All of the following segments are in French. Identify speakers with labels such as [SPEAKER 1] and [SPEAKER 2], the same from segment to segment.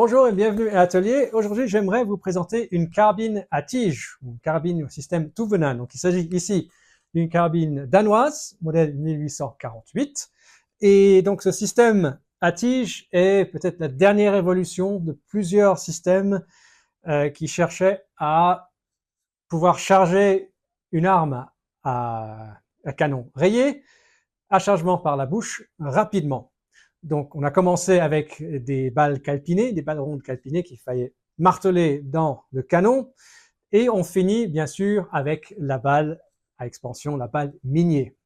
[SPEAKER 1] Bonjour et bienvenue à l'atelier. Aujourd'hui, j'aimerais vous présenter une carabine à tige, une carabine au système tout venin. Donc, il s'agit ici d'une carabine danoise, modèle 1848. Et donc, ce système à tige est peut-être la dernière évolution de plusieurs systèmes qui cherchaient à pouvoir charger une arme à canon rayé à chargement par la bouche rapidement. Donc, on a commencé avec des balles calpinées, des balles rondes calpinées qu'il fallait marteler dans le canon, et on finit bien sûr avec la balle à expansion, la balle minier.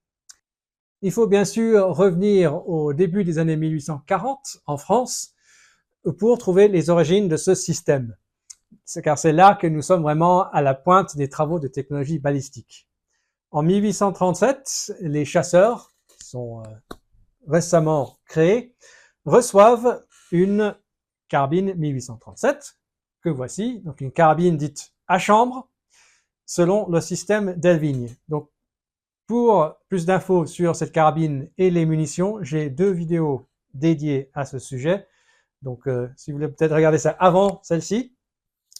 [SPEAKER 1] Il faut bien sûr revenir au début des années 1840 en France pour trouver les origines de ce système. Car c'est là que nous sommes vraiment à la pointe des travaux de technologie balistique. En 1837, les chasseurs, qui sont récemment créés, reçoivent une carabine 1837, que voici, donc une carabine dite à chambre, selon le système Delvigne. Donc, pour plus d'infos sur cette carabine et les munitions, j'ai deux vidéos dédiées à ce sujet. Donc, si vous voulez peut-être regarder ça avant celle-ci,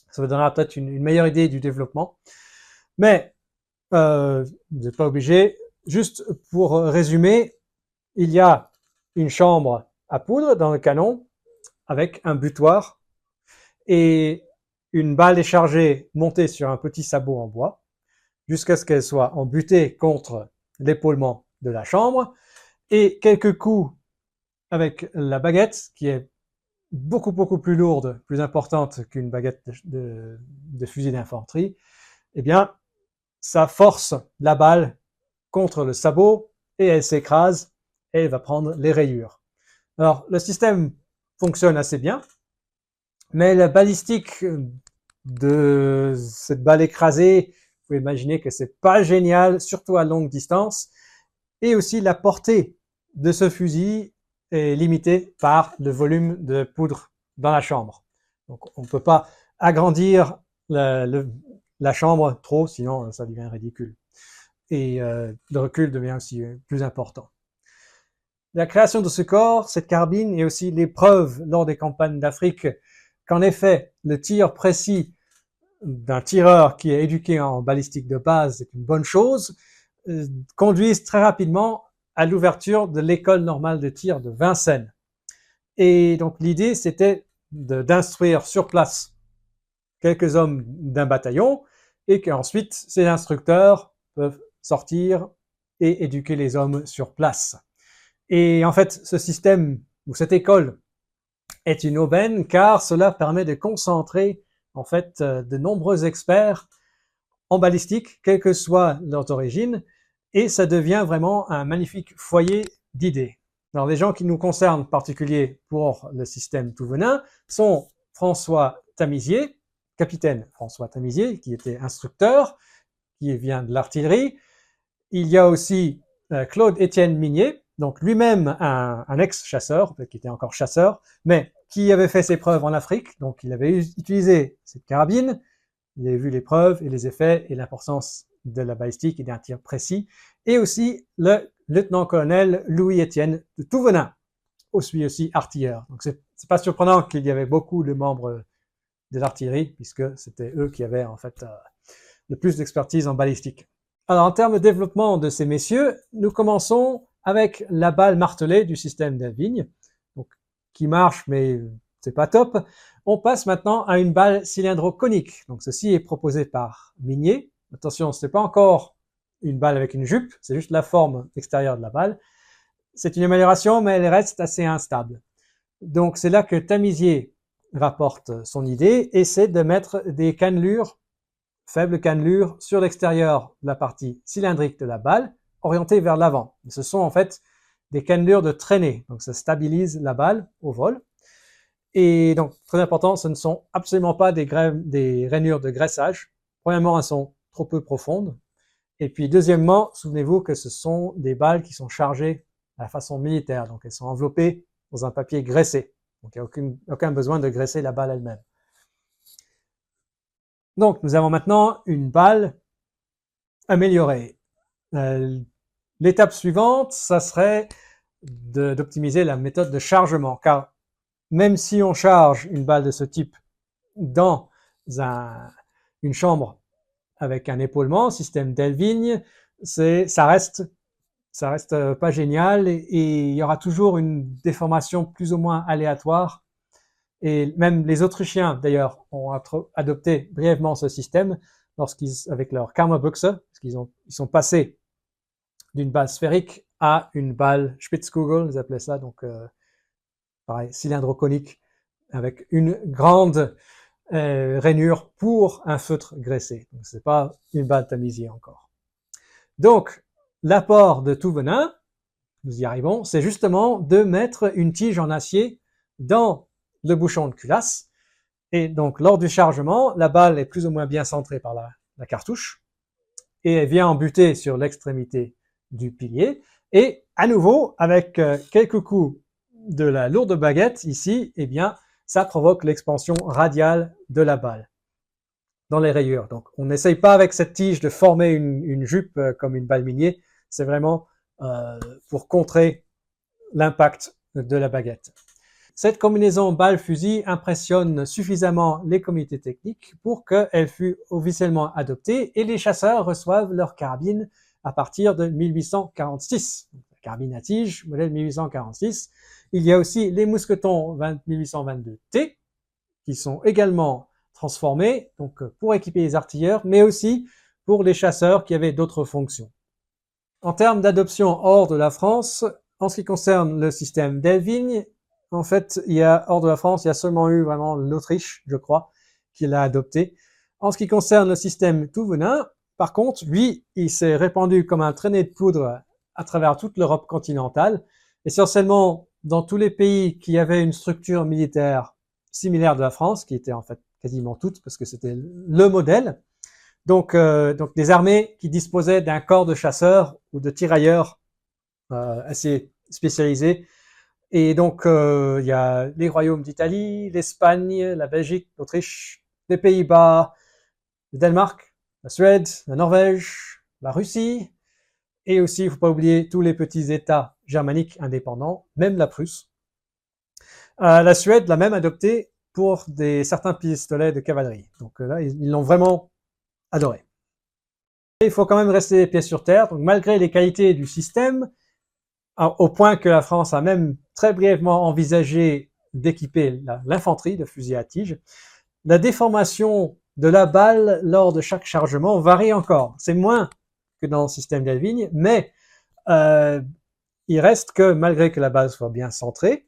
[SPEAKER 1] ça vous donnera peut-être une meilleure idée du développement. Mais, vous n'êtes pas obligé. Juste pour résumer, il y a une chambre à poudre dans le canon avec un butoir et une balle déchargée montée sur un petit sabot en bois jusqu'à ce qu'elle soit embutée contre l'épaulement de la chambre et quelques coups avec la baguette qui est beaucoup plus lourde, plus importante qu'une baguette de fusil d'infanterie. Eh bien, ça force la balle contre le sabot et elle s'écrase et elle va prendre les rayures. Alors, le système fonctionne assez bien, mais la balistique de cette balle écrasée, vous pouvez imaginer que c'est pas génial, surtout à longue distance, et aussi la portée de ce fusil est limitée par le volume de poudre dans la chambre. Donc, on ne peut pas agrandir la chambre trop, sinon ça devient ridicule. Et le recul devient aussi plus important. La création de ce corps, cette carabine, et aussi l'épreuve lors des campagnes d'Afrique qu'en effet, le tir précis d'un tireur qui est éduqué en balistique de base est une bonne chose, conduisent très rapidement à l'ouverture de l'école normale de tir de Vincennes. Et donc l'idée, c'était d'instruire sur place quelques hommes d'un bataillon et qu'ensuite ces instructeurs peuvent sortir et éduquer les hommes sur place. Et en fait, ce système ou cette école est une aubaine car cela permet de concentrer en fait de nombreux experts en balistique, quelle que soit leur origine, et ça devient vraiment un magnifique foyer d'idées. Alors les gens qui nous concernent particuliers pour le système tout venin sont François Tamisier, capitaine François Tamisier, qui était instructeur, qui vient de l'artillerie. Il y a aussi Claude-Étienne Minier, donc lui-même un ex-chasseur, qui était encore chasseur, mais qui avait fait ses preuves en Afrique, donc il avait utilisé cette carabine, il avait vu les preuves et les effets et l'importance de la balistique et d'un tir précis, et aussi le lieutenant-colonel Louis-Étienne de Touvenin, aussi artilleur. Donc c'est pas surprenant qu'il y avait beaucoup de membres de l'artillerie, puisque c'était eux qui avaient en fait le plus d'expertise en balistique. Alors en termes de développement de ces messieurs, nous commençons avec la balle martelée du système Delvigne, donc qui marche mais c'est pas top. On passe maintenant à une balle cylindro-conique. Donc ceci est proposé par Minier. Attention, ce n'est pas encore une balle avec une jupe, c'est juste la forme extérieure de la balle. C'est une amélioration, mais elle reste assez instable. Donc c'est là que Tamisier rapporte son idée et c'est de mettre des cannelures, faibles cannelures, sur l'extérieur de la partie cylindrique de la balle, orientée vers l'avant. Ce sont en fait des cannelures de traînée, donc ça stabilise la balle au vol. Et donc, très important, ce ne sont absolument pas des rainures de graissage. Premièrement, elles sont trop peu profondes. Et puis, deuxièmement, souvenez-vous que ce sont des balles qui sont chargées à la façon militaire. Donc, elles sont enveloppées dans un papier graissé. Donc, il n'y a aucun besoin de graisser la balle elle-même. Donc, nous avons maintenant une balle améliorée. L'étape suivante, ça serait d'optimiser la méthode de chargement, car même si on charge une balle de ce type dans une chambre avec un épaulement, système Delvigne, ça reste pas génial et il y aura toujours une déformation plus ou moins aléatoire. Et même les Autrichiens, d'ailleurs, ont adopté brièvement ce système avec leur Karmabüchse, parce ils sont passés d'une balle sphérique à une balle Spitzkugel, ils appelaient ça, donc pareil, cylindre conique, avec une grande rainure pour un feutre graissé. Donc c'est pas une balle tamisée encore. Donc l'apport de Thouvenin, nous y arrivons, c'est justement de mettre une tige en acier dans le bouchon de culasse. Et donc lors du chargement, la balle est plus ou moins bien centrée par la cartouche et elle vient en buter sur l'extrémité du pilier. Et à nouveau, avec quelques coups de la lourde baguette ici, eh bien, ça provoque l'expansion radiale de la balle dans les rayures. Donc, on n'essaye pas avec cette tige de former une jupe comme une balle minier. C'est vraiment pour contrer l'impact de la baguette. Cette combinaison balle-fusil impressionne suffisamment les comités techniques pour qu'elle fût officiellement adoptée et les chasseurs reçoivent leur carabine à partir de 1846. La carabine à tige, modèle 1846. Il y a aussi les mousquetons 1822T qui sont également transformés donc pour équiper les artilleurs, mais aussi pour les chasseurs qui avaient d'autres fonctions. En termes d'adoption hors de la France, en ce qui concerne le système Delvigne, en fait, hors de la France, il y a seulement eu vraiment l'Autriche, je crois, qui l'a adopté. En ce qui concerne le système Thouvenin, par contre, lui, il s'est répandu comme un traîné de poudre à travers toute l'Europe continentale, essentiellement dans tous les pays qui avaient une structure militaire similaire de la France, qui était en fait quasiment toutes, parce que c'était le modèle. Donc des armées qui disposaient d'un corps de chasseurs ou de tirailleurs assez spécialisés. Et donc, il y a les royaumes d'Italie, l'Espagne, la Belgique, l'Autriche, les Pays-Bas, le Danemark, la Suède, la Norvège, la Russie, et aussi, il ne faut pas oublier tous les petits États germaniques indépendants, même la Prusse. La Suède l'a même adopté pour certains pistolets de cavalerie. Donc là, ils l'ont vraiment adoré. Et il faut quand même rester les pieds sur terre. Donc malgré les qualités du système, au point que la France a même très brièvement envisagé d'équiper l'infanterie de fusils à tige, la déformation de la balle lors de chaque chargement varie encore. C'est moins que dans le système Delvigne, mais il reste que malgré que la balle soit bien centrée,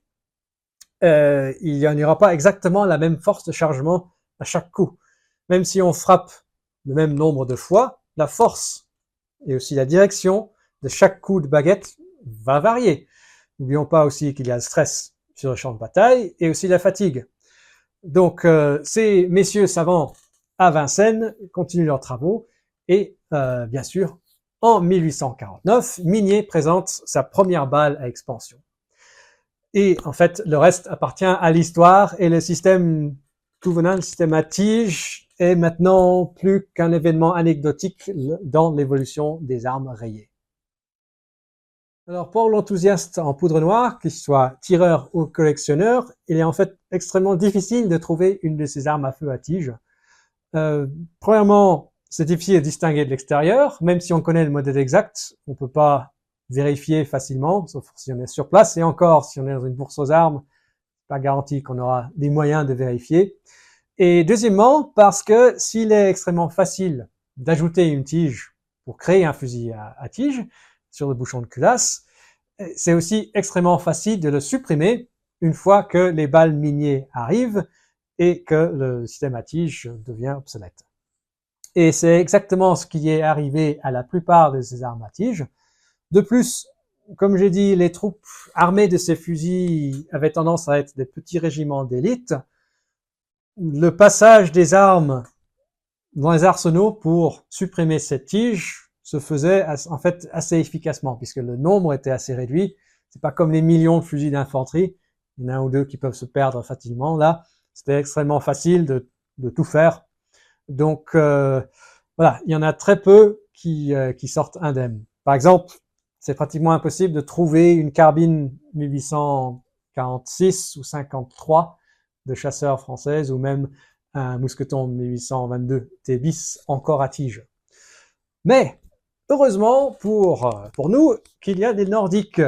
[SPEAKER 1] il n'y en aura pas exactement la même force de chargement à chaque coup. Même si on frappe le même nombre de fois, la force et aussi la direction de chaque coup de baguette va varier. N'oublions pas aussi qu'il y a le stress sur le champ de bataille et aussi la fatigue. Donc, ces messieurs savants à Vincennes continuent leurs travaux et, bien sûr, en 1849, Minier présente sa première balle à expansion. Et en fait, le reste appartient à l'histoire et le système Thouvenin, le système à tige, est maintenant plus qu'un événement anecdotique dans l'évolution des armes rayées. Alors pour l'enthousiaste en poudre noire, qu'il soit tireur ou collectionneur, il est en fait extrêmement difficile de trouver une de ces armes à feu à tige. Premièrement, c'est difficile de distinguer de l'extérieur, même si on connaît le modèle exact, on peut pas vérifier facilement, sauf si on est sur place, et encore, si on est dans une bourse aux armes, c'est pas garanti qu'on aura des moyens de vérifier. Et deuxièmement, parce que s'il est extrêmement facile d'ajouter une tige pour créer un fusil à tige sur le bouchon de culasse, c'est aussi extrêmement facile de le supprimer une fois que les balles miniers arrivent et que le système à tige devient obsolète. Et c'est exactement ce qui est arrivé à la plupart de ces armes à tige. De plus, comme j'ai dit, les troupes armées de ces fusils avaient tendance à être des petits régiments d'élite. Le passage des armes dans les arsenaux pour supprimer cette tige se faisait en fait assez efficacement puisque le nombre était assez réduit. C'est pas comme les millions de fusils d'infanterie, il y en a un ou deux qui peuvent se perdre facilement. Là, c'était extrêmement facile de tout faire. Donc voilà, il y en a très peu qui sortent indemnes. Par exemple, c'est pratiquement impossible de trouver une carbine 1846 46 ou 53 de chasseurs françaises, ou même un mousqueton 1822 T bis encore à tige. Mais heureusement pour nous qu'il y a des Nordiques,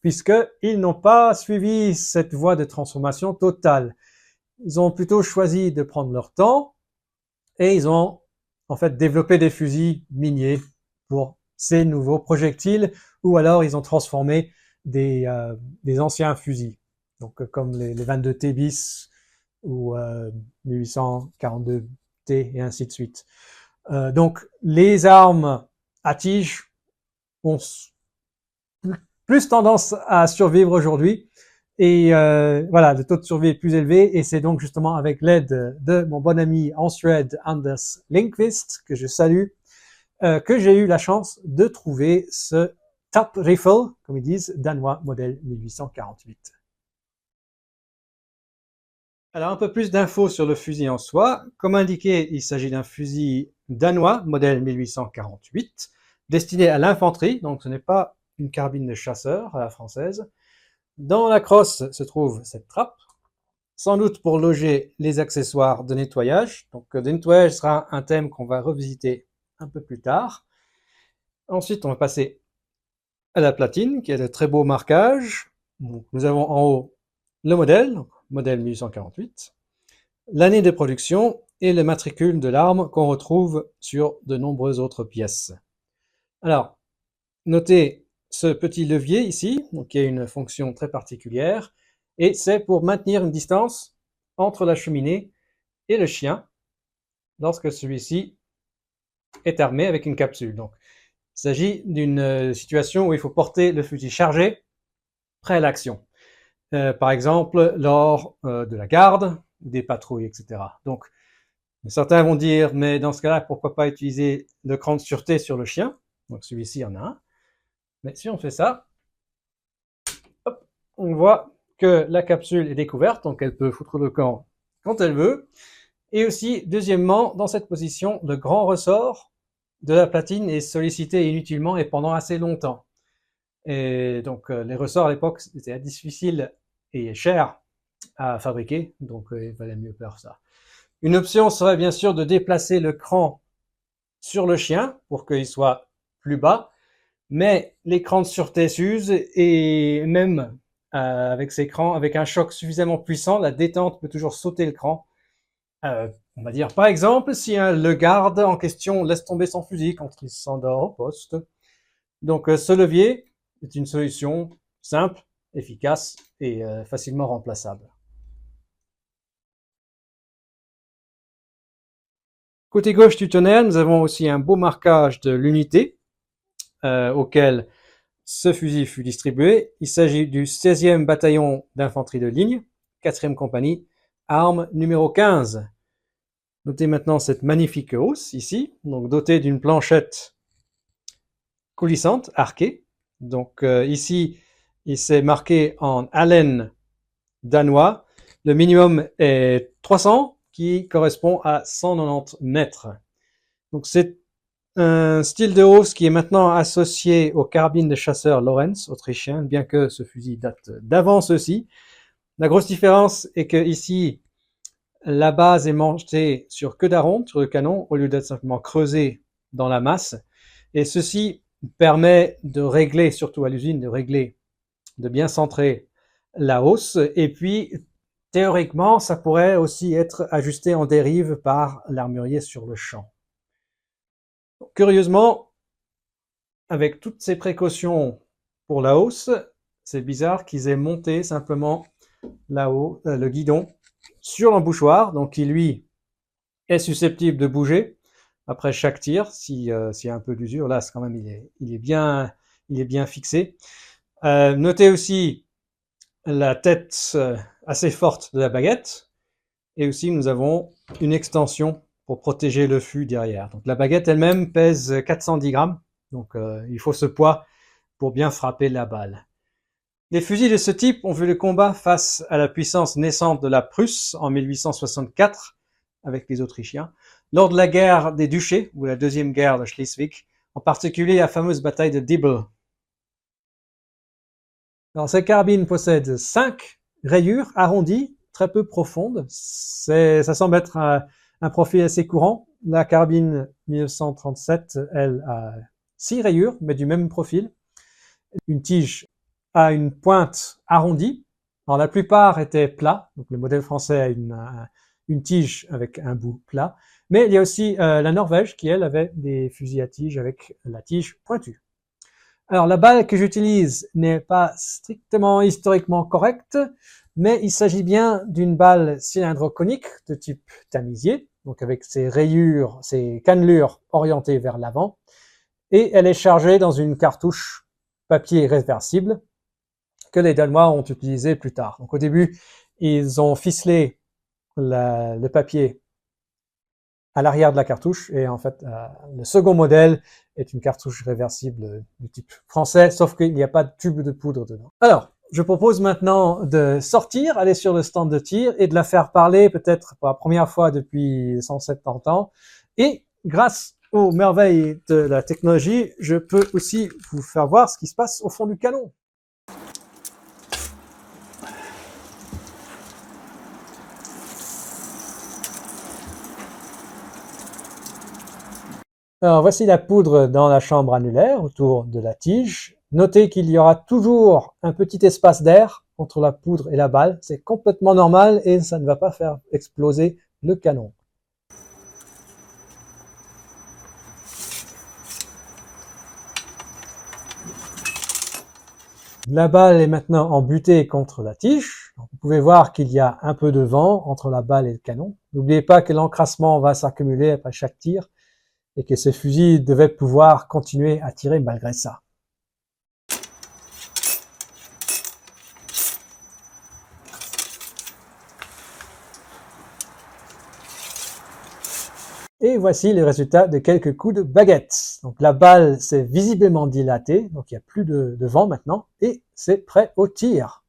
[SPEAKER 1] puisqu'ils n'ont pas suivi cette voie de transformation totale. Ils ont plutôt choisi de prendre leur temps et ils ont en fait développé des fusils miniers pour ces nouveaux projectiles, ou alors ils ont transformé des anciens fusils, donc comme les 22 T bis ou 1842 T et ainsi de suite. Donc les armes à tige ont plus tendance à survivre aujourd'hui. Et voilà, le taux de survie est plus élevé, et c'est donc justement avec l'aide de mon bon ami en Suède, Anders Lindqvist, que je salue, que j'ai eu la chance de trouver ce Top Rifle, comme ils disent, danois, modèle 1848. Alors un peu plus d'infos sur le fusil en soi. Comme indiqué, il s'agit d'un fusil danois, modèle 1848, destiné à l'infanterie, donc ce n'est pas une carbine de chasseur à la française. Dans la crosse se trouve cette trappe, sans doute pour loger les accessoires de nettoyage. Donc le nettoyage sera un thème qu'on va revisiter un peu plus tard. Ensuite, on va passer à la platine, qui a de très beaux marquages. Donc, nous avons en haut le modèle, modèle 1848, l'année de production et le matricule de l'arme qu'on retrouve sur de nombreuses autres pièces. Alors, notez ce petit levier ici, donc qui a une fonction très particulière, et c'est pour maintenir une distance entre la cheminée et le chien lorsque celui-ci est armé avec une capsule. Donc, il s'agit d'une situation où il faut porter le fusil chargé prêt à l'action. Par exemple, lors de la garde, des patrouilles, etc. Donc, certains vont dire, mais dans ce cas-là, pourquoi pas utiliser le cran de sûreté sur le chien? Donc, celui-ci, il y en a un. Mais si on fait ça, hop, on voit que la capsule est découverte, donc elle peut foutre le camp quand elle veut. Et aussi, deuxièmement, dans cette position, le grand ressort de la platine est sollicité inutilement et pendant assez longtemps. Et donc, les ressorts à l'époque, c'était difficile et cher à fabriquer, donc il valait mieux faire ça. Une option serait bien sûr de déplacer le cran sur le chien pour qu'il soit plus bas, mais les crans de sûreté s'usent, et même avec ces crans, avec un choc suffisamment puissant, la détente peut toujours sauter le cran. On va dire par exemple si le garde en question laisse tomber son fusil quand il s'endort au poste. Donc ce levier est une solution simple, efficace et facilement remplaçable. Côté gauche du tunnel, nous avons aussi un beau marquage de l'unité auquel ce fusil fut distribué. Il s'agit du 16e bataillon d'infanterie de ligne, 4e compagnie, arme numéro 15. Notez maintenant cette magnifique hausse ici, donc dotée d'une planchette coulissante, arquée. Donc ici, il s'est marqué en Allen danois. Le minimum est 300, qui correspond à 190 mètres. Donc c'est un style de hausse qui est maintenant associé aux carbines de chasseurs Lorenz autrichien, bien que ce fusil date d'avant ceci. La grosse différence est que ici, la base est montée sur queue d'aronde, sur le canon, au lieu d'être simplement creusée dans la masse. Et ceci permet de régler, surtout à l'usine, de bien centrer la hausse. Et puis, théoriquement, ça pourrait aussi être ajusté en dérive par l'armurier sur le champ. Curieusement, avec toutes ces précautions pour la hausse, c'est bizarre qu'ils aient monté simplement là-haut le guidon sur l'embouchoir, donc qui lui est susceptible de bouger après chaque tir s'il y a un peu d'usure. Là, quand même, il est bien fixé. Notez aussi la tête assez forte de la baguette, et aussi nous avons une extension pour protéger le fût derrière. Donc la baguette elle-même pèse 410 grammes, donc il faut ce poids pour bien frapper la balle. Les fusils de ce type ont vu le combat face à la puissance naissante de la Prusse en 1864 avec les Autrichiens, lors de la guerre des duchés, ou la deuxième guerre de Schleswig, en particulier la fameuse bataille de Dibbel. Alors, ces carbines possèdent 5 rayures arrondies, très peu profondes. Ça semble être un profil assez courant. La carbine 1937, elle, a 6 rayures, mais du même profil. Une tige a une pointe arrondie. Alors, la plupart étaient plats. Donc, le modèle français a une tige avec un bout plat. Mais il y a aussi la Norvège qui, elle, avait des fusils à tige avec la tige pointue. Alors, la balle que j'utilise n'est pas strictement historiquement correcte, mais il s'agit bien d'une balle cylindro-conique de type tamisier, donc avec ses rayures, ses cannelures orientées vers l'avant, et elle est chargée dans une cartouche papier réversible que les Danois ont utilisé plus tard. Donc, au début, ils ont ficelé le papier à l'arrière de la cartouche, et en fait, le second modèle est une cartouche réversible du type français, sauf qu'il n'y a pas de tube de poudre dedans. Alors, je propose maintenant de sortir, aller sur le stand de tir et de la faire parler peut-être pour la première fois depuis 170 ans. Et grâce aux merveilles de la technologie, je peux aussi vous faire voir ce qui se passe au fond du canon. Alors, voici la poudre dans la chambre annulaire autour de la tige. Notez qu'il y aura toujours un petit espace d'air entre la poudre et la balle. C'est complètement normal et ça ne va pas faire exploser le canon. La balle est maintenant embutée contre la tige. Vous pouvez voir qu'il y a un peu de vent entre la balle et le canon. N'oubliez pas que l'encrassement va s'accumuler après chaque tir et que ce fusil devait pouvoir continuer à tirer malgré ça. Et voici les résultats de quelques coups de baguette. Donc la balle s'est visiblement dilatée, donc il n'y a plus de vent maintenant, et c'est prêt au tir.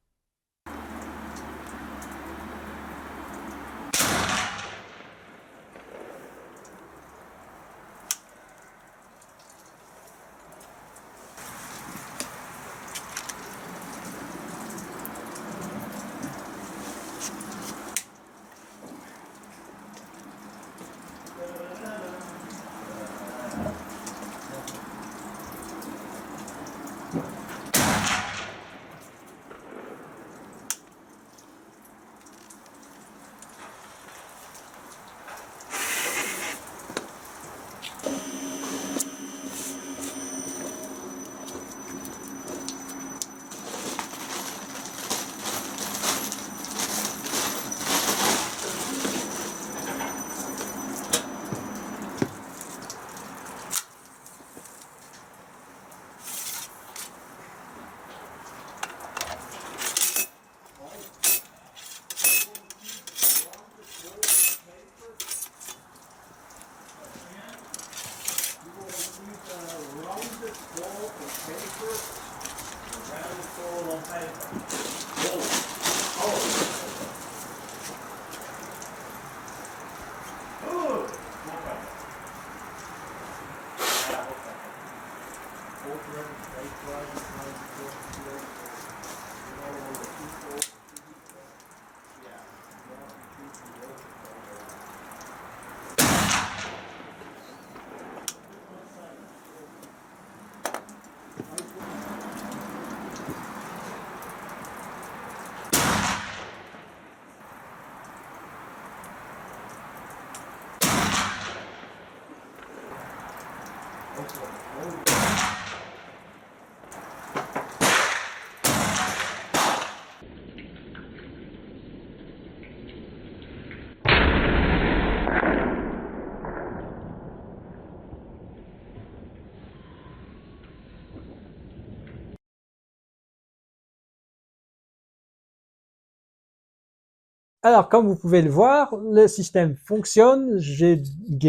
[SPEAKER 1] Alors, comme vous pouvez le voir, le système fonctionne. J'ai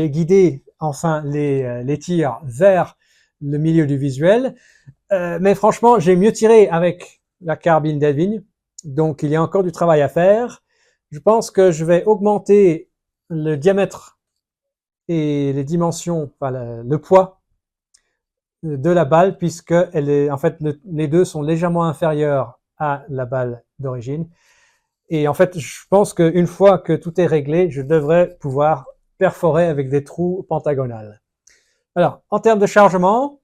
[SPEAKER 1] guidé enfin les tirs vers le milieu du visuel. Mais franchement, j'ai mieux tiré avec la carbine d'Elvin. Donc, il y a encore du travail à faire. Je pense que je vais augmenter le diamètre et les dimensions, enfin le poids de la balle, puisque elle est, en fait, les deux sont légèrement inférieurs à la balle d'origine. Et en fait, je pense qu'une fois que tout est réglé, je devrais pouvoir perforer avec des trous pentagonales. Alors, en termes de chargement,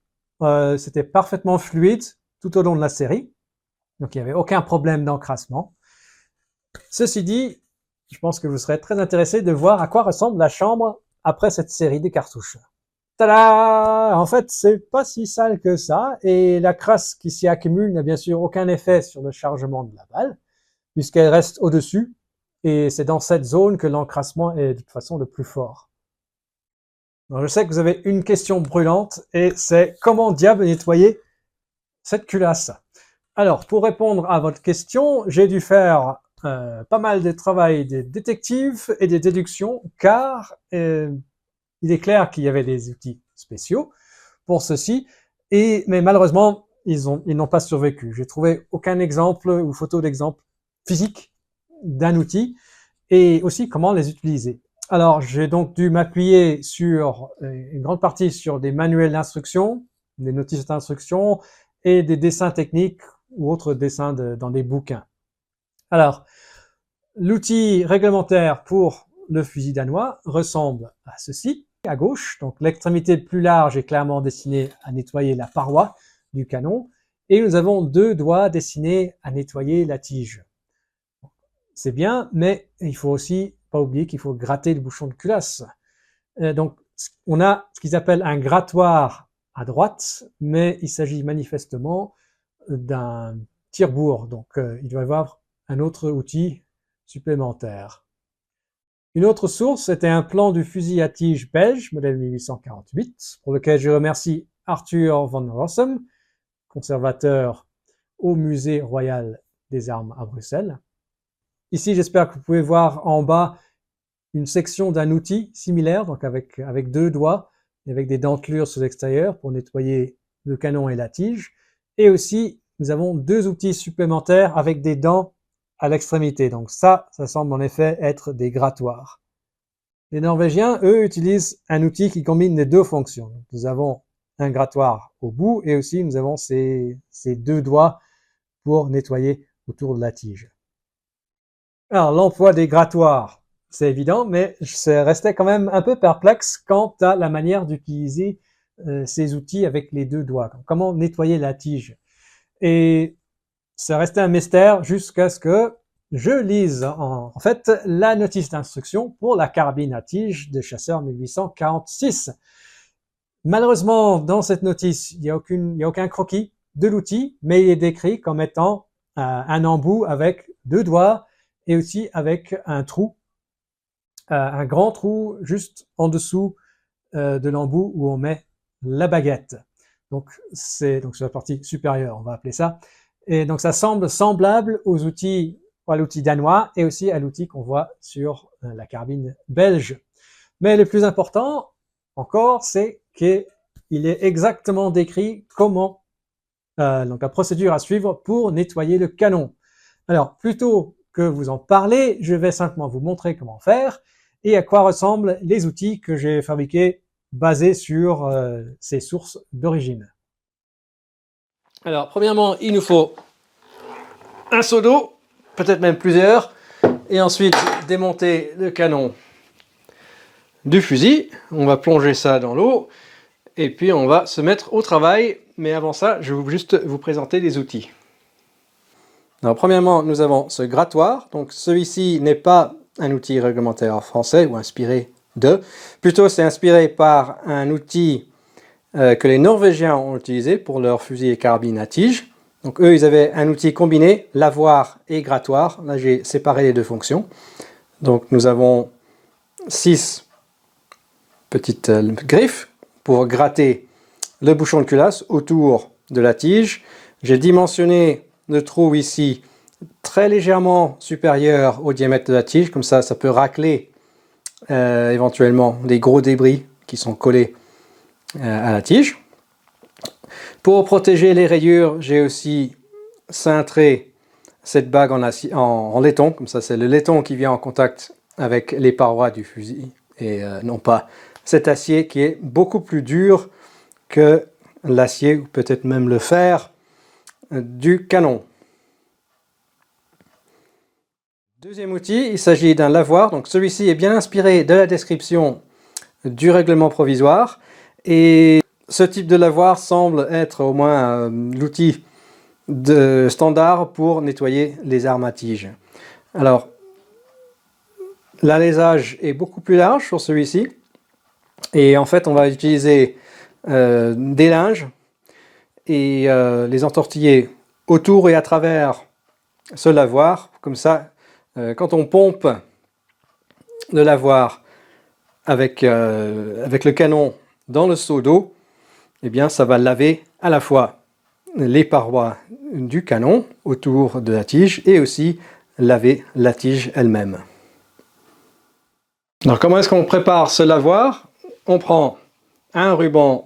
[SPEAKER 1] c'était parfaitement fluide tout au long de la série. Donc, il n'y avait aucun problème d'encrassement. Ceci dit, je pense que vous serez très intéressé de voir à quoi ressemble la chambre après cette série de cartouches. Tada! En fait, c'est pas si sale que ça, et la crasse qui s'y accumule n'a bien sûr aucun effet sur le chargement de la balle, puisqu'elle reste au-dessus, et c'est dans cette zone que l'encrassement est de toute façon le plus fort. Donc, je sais que vous avez une question brûlante, et c'est comment diable nettoyer cette culasse? Alors, pour répondre à votre question, j'ai dû faire pas mal de travail des détectives et des déductions, car il est clair qu'il y avait des outils spéciaux pour ceci, mais malheureusement, ils n'ont pas survécu. J'ai trouvé aucun exemple ou photo d'exemple physique d'un outil et aussi comment les utiliser. Alors, j'ai donc dû m'appuyer sur une grande partie sur des manuels d'instruction, des notices d'instruction et des dessins techniques ou autres dessins dans des bouquins. Alors, l'outil réglementaire pour le fusil danois ressemble à ceci. À gauche, donc l'extrémité plus large est clairement destinée à nettoyer la paroi du canon, et nous avons deux doigts destinés à nettoyer la tige. C'est bien, mais il faut aussi pas oublier qu'il faut gratter le bouchon de culasse. Donc, on a ce qu'ils appellent un grattoir à droite, mais il s'agit manifestement d'un tire-bourre, donc il doit y avoir un autre outil supplémentaire. Une autre source était un plan du fusil à tige belge, modèle 1848, pour lequel je remercie Arthur van Rossum, conservateur au Musée royal des armes à Bruxelles. Ici, j'espère que vous pouvez voir en bas une section d'un outil similaire, donc avec deux doigts, et avec des dentelures sur l'extérieur pour nettoyer le canon et la tige. Et aussi, nous avons deux outils supplémentaires avec des dents à l'extrémité. Donc ça semble en effet être des grattoirs. Les Norvégiens, eux, utilisent un outil qui combine les deux fonctions. Nous avons un grattoir au bout et aussi nous avons ces deux doigts pour nettoyer autour de la tige. Alors, l'emploi des grattoirs, c'est évident, mais je restais quand même un peu perplexe quant à la manière d'utiliser ces outils avec les deux doigts. Comment nettoyer la tige? Et ça restait un mystère jusqu'à ce que je lise en fait la notice d'instruction pour la carabine à tige de chasseur 1846. Malheureusement, dans cette notice, il n'y a aucun croquis de l'outil, mais il est décrit comme étant un embout avec deux doigts et aussi avec un trou, un grand trou juste en dessous de l'embout où on met la baguette. Donc c'est sur la partie supérieure, on va appeler ça. Et donc ça semble semblable aux outils, à l'outil danois et aussi à l'outil qu'on voit sur la carabine belge. Mais le plus important encore, c'est qu'il est exactement décrit comment, donc la procédure à suivre pour nettoyer le canon. Alors plutôt que vous en parler, je vais simplement vous montrer comment faire et à quoi ressemblent les outils que j'ai fabriqués basés sur ces sources d'origine. Alors, premièrement, il nous faut un seau d'eau, peut-être même plusieurs, et ensuite démonter le canon du fusil. On va plonger ça dans l'eau, et puis on va se mettre au travail. Mais avant ça, je vais juste vous présenter les outils. Alors, premièrement, nous avons ce grattoir. Donc, celui-ci n'est pas un outil réglementaire français ou inspiré de. Plutôt, c'est inspiré par un outil que les Norvégiens ont utilisé pour leurs fusils et carabines à tige. Donc eux, ils avaient un outil combiné, lavoir et grattoir. Là, j'ai séparé les deux fonctions. Donc nous avons 6 petites griffes pour gratter le bouchon de culasse autour de la tige. J'ai dimensionné le trou ici très légèrement supérieur au diamètre de la tige. Comme ça peut racler éventuellement les gros débris qui sont collés à la tige. Pour protéger les rayures, j'ai aussi cintré cette bague en laiton, comme ça c'est le laiton qui vient en contact avec les parois du fusil et non pas cet acier qui est beaucoup plus dur que l'acier ou peut-être même le fer du canon. Deuxième outil, il s'agit d'un lavoir. Donc celui-ci est bien inspiré de la description du règlement provisoire. Et ce type de lavoir semble être au moins l'outil standard pour nettoyer les armes à tige. Alors, l'alésage est beaucoup plus large sur celui-ci. Et en fait, on va utiliser des linges et les entortiller autour et à travers ce lavoir. Comme ça, quand on pompe le lavoir avec le canon dans le seau d'eau, eh bien ça va laver à la fois les parois du canon autour de la tige et aussi laver la tige elle-même. Alors comment est-ce qu'on prépare ce lavoir? On prend un ruban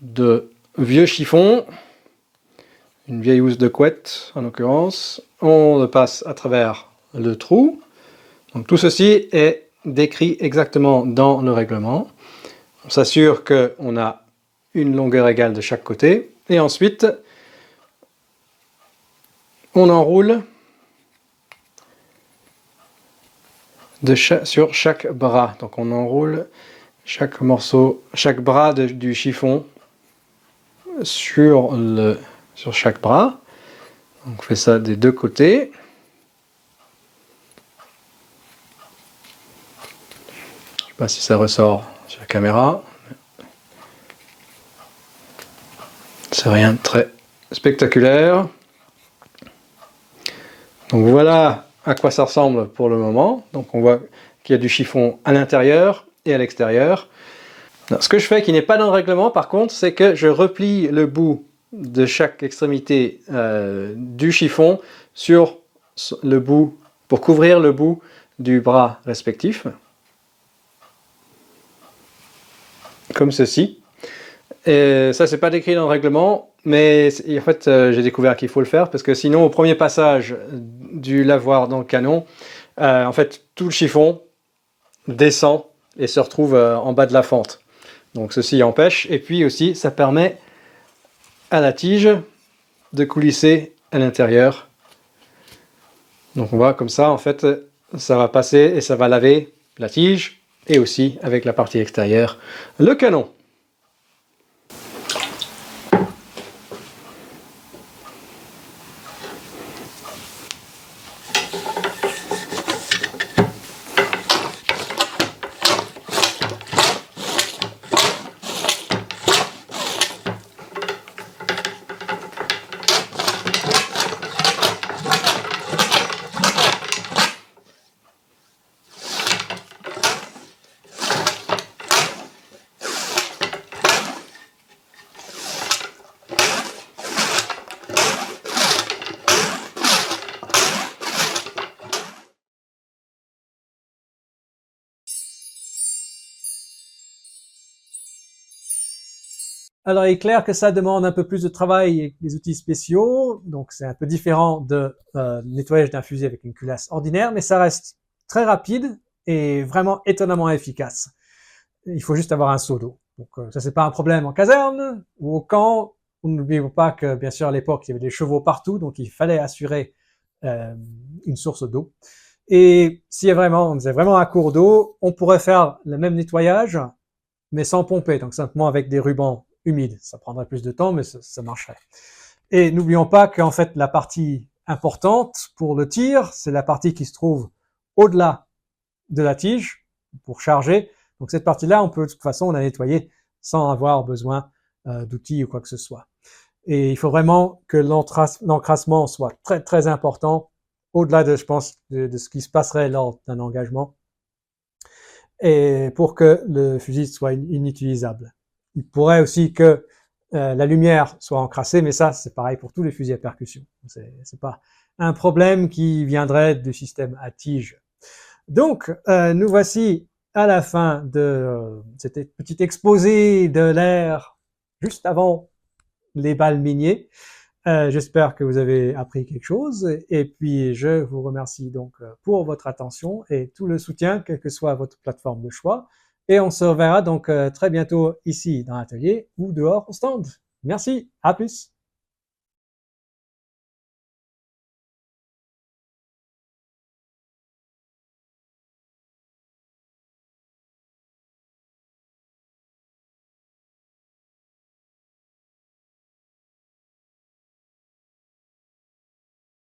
[SPEAKER 1] de vieux chiffon, une vieille housse de couette en l'occurrence, on le passe à travers le trou. Donc tout ceci est décrit exactement dans le règlement. On s'assure qu'on a une longueur égale de chaque côté et ensuite on enroule sur chaque bras. Donc on enroule chaque morceau, chaque bras du chiffon sur chaque bras. Donc on fait ça des deux côtés. Je ne sais pas si ça ressort sur la caméra. C'est rien de très spectaculaire. Donc voilà à quoi ça ressemble pour le moment. Donc on voit qu'il y a du chiffon à l'intérieur et à l'extérieur. Ce que je fais qui n'est pas dans le règlement par contre, c'est que je replie le bout de chaque extrémité du chiffon sur le bout, pour couvrir le bout du bras respectif. Comme ceci. Et ça, c'est pas décrit dans le règlement, mais en fait, j'ai découvert qu'il faut le faire parce que sinon, au premier passage du lavoir dans le canon, en fait, tout le chiffon descend et se retrouve en bas de la fente. Donc ceci empêche, et puis aussi, ça permet à la tige de coulisser à l'intérieur. Donc on voit comme ça, en fait, ça va passer et ça va laver la tige et aussi avec la partie extérieure, le canon. Alors, il est clair que ça demande un peu plus de travail avec des outils spéciaux, donc c'est un peu différent de nettoyage d'un fusil avec une culasse ordinaire, mais ça reste très rapide et vraiment étonnamment efficace. Il faut juste avoir un seau d'eau. Donc ça, c'est pas un problème en caserne ou au camp. N'oublions pas que, bien sûr, à l'époque, il y avait des chevaux partout, donc il fallait assurer une source d'eau. Et s'il y a on faisait vraiment un cours d'eau, on pourrait faire le même nettoyage, mais sans pomper, donc simplement avec des rubans humides. Ça prendrait plus de temps, mais ça marcherait. Et n'oublions pas qu'en fait, la partie importante pour le tir, c'est la partie qui se trouve au-delà de la tige pour charger. Donc cette partie-là, on peut de toute façon la nettoyer sans avoir besoin d'outils ou quoi que ce soit. Et il faut vraiment que l'encrassement soit très très important, au-delà de, je pense, de ce qui se passerait lors d'un engagement, et pour que le fusil soit inutilisable. Il pourrait aussi que la lumière soit encrassée, mais ça, c'est pareil pour tous les fusils à percussion. C'est pas un problème qui viendrait du système à tige. Donc, nous voici à la fin de cet petit exposé de l'ère juste avant les balles miniers. J'espère que vous avez appris quelque chose et puis je vous remercie donc pour votre attention et tout le soutien, quelle que soit votre plateforme de choix. Et on se reverra donc très bientôt ici dans l'atelier ou dehors au stand. Merci, à plus.